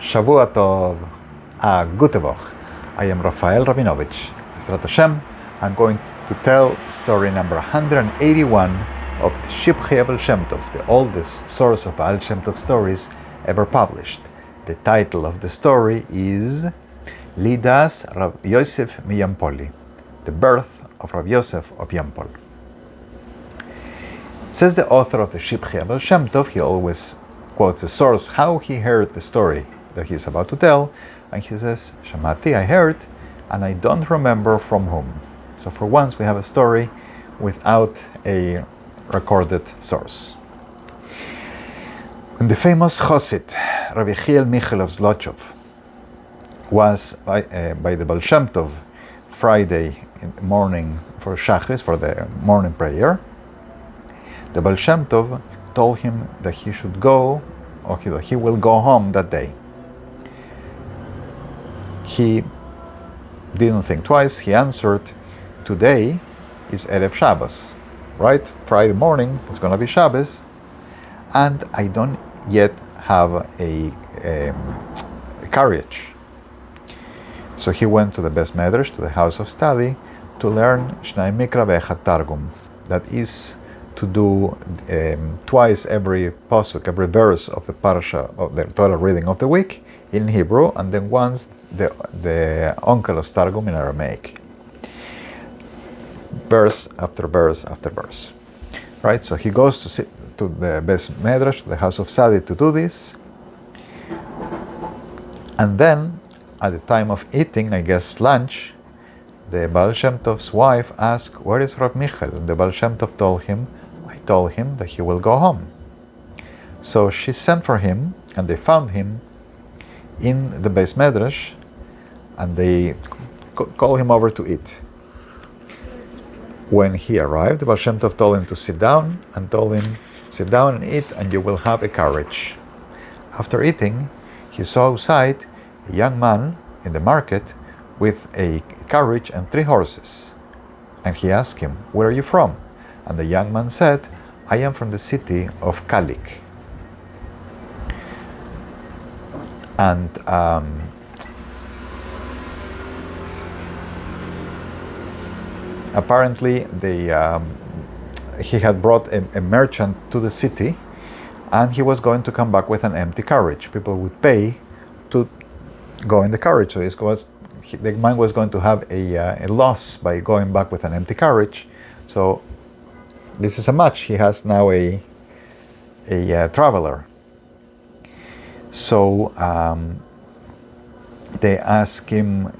Shavua Tov, Gute Woche. I am Rafael Rabinovich. Ezrat Hashem, I'm going to tell story number 181 of the Shivchei of Shem Tov, the oldest source of Baal Shem Tov stories ever published. The title of the story is Lidas Rav Yosef mi Yampoli, the birth of Rav Yosef of Yampol. Says the author of the Shivchei of Shem Tov, he always quotes the source, how he heard the story that he's about to tell, and he says, Shamati, I heard, and I don't remember from whom. So for once we have a story without a recorded source. When the famous Chosid, Rabbi Yechiel Michel of Zlochov, was by the Baal Shem Tov Friday in the morning for Shachris, for the morning prayer, the Baal Shem Tov told him that he should go, or he will go home that day. He didn't think twice. He answered, today is Erev Shabbos, right? Friday morning it's going to be Shabbos, and I don't yet have a carriage. So he went to the Beis Medrash, to the house of study, to learn Shnai Mikra ve'Echad Targum. That is to do twice every pasuk, every verse of the parasha, of the Torah reading of the week in Hebrew, and then once the uncle of Targum in Aramaic. Verse after verse after verse. Right? So he goes to sit to the Beis Medrash, to the house of study, to do this. And then, at the time of eating, I guess lunch, the Baal Shem Tov's wife asked, where is Rav Michel? And the Baal Shem Tov told him that he will go home. So she sent for him, and they found him in the Beis Medrash, and they called him over to eat. When he arrived, the Baal Shem Tov told him to sit down, and told him, sit down and eat, and you will have a carriage. After eating, he saw outside a young man in the market with a carriage and 3 horses. And he asked him, where are you from? And the young man said, I am from the city of Kalik. And apparently he had brought a merchant to the city, and he was going to come back with an empty carriage. People would pay to go in the carriage. So the man was going to have a loss by going back with an empty carriage. So this is a match. He has now a traveler. So they asked him,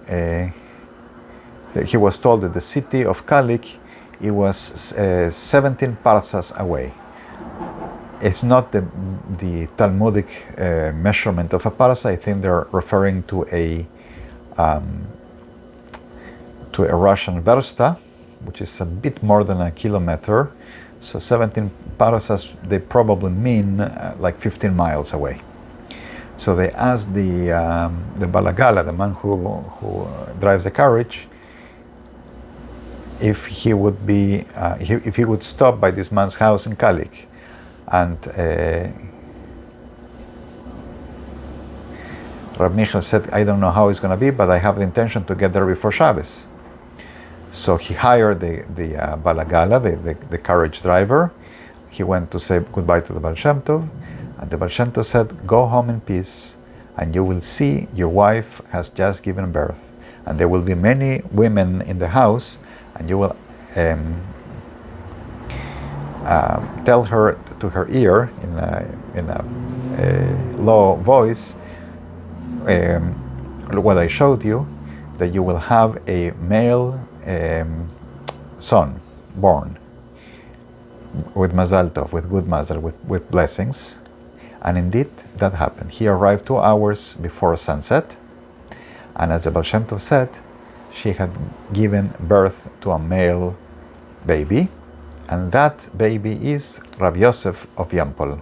he was told that the city of Kalik, it was 17 parsas away. It's not the Talmudic measurement of a parsa. I think they're referring to a Russian versta, which is a bit more than a kilometer. So 17 parsas, they probably mean like 15 miles away. So they asked the balagala, the man who drives the carriage, if he would be if he would stop by this man's house in Kalik, and Rab Michel said, I don't know how it's going to be, but I have the intention to get there before Shabbos. So he hired the balagala, the carriage driver. He went to say goodbye to the Baal Shem Tov, and the Baal Shem Tov said, go home in peace, and you will see your wife has just given birth, and there will be many women in the house, and you will tell her to her ear in a low voice what I showed you, that you will have a male son born with Mazal Tov, with good Mazal, with blessings. And indeed, that happened. He arrived 2 hours before sunset, and as the Baal Shem Tov said, she had given birth to a male baby, and that baby is Rav Yosef of Yampol.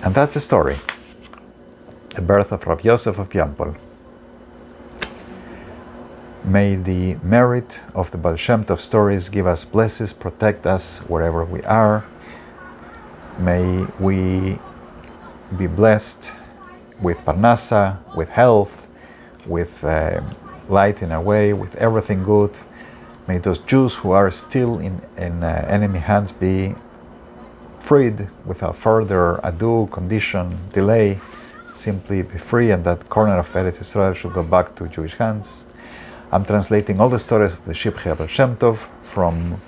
And that's the story, the birth of Rav Yosef of Yampol. May the merit of the Baal Shem Tov stories give us blessings, protect us wherever we are. May we be blessed with parnasa, with health, with light in our way, with everything good. May those Jews who are still in enemy hands be freed without further ado, condition, delay. Simply be free, and that corner of Eretz Israel should go back to Jewish hands. I'm translating all the stories of the Shivchei of Shem Tov from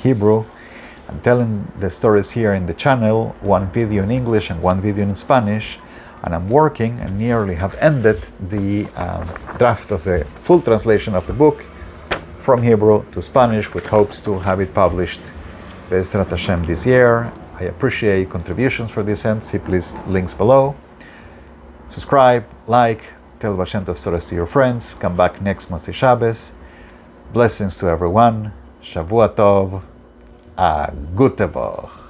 Hebrew. I'm telling the stories here in the channel, one video in English and one video in Spanish, and I'm working and nearly have ended the draft of the full translation of the book from Hebrew to Spanish, with hopes to have it published Be'ezrat Hashem this year. I appreciate contributions for this end. See please links below. Subscribe, like, tell Baal Shem Tov stories to your friends. Come back next Moshe Shabbos. Blessings to everyone. Shavua Tov. A gute Woche.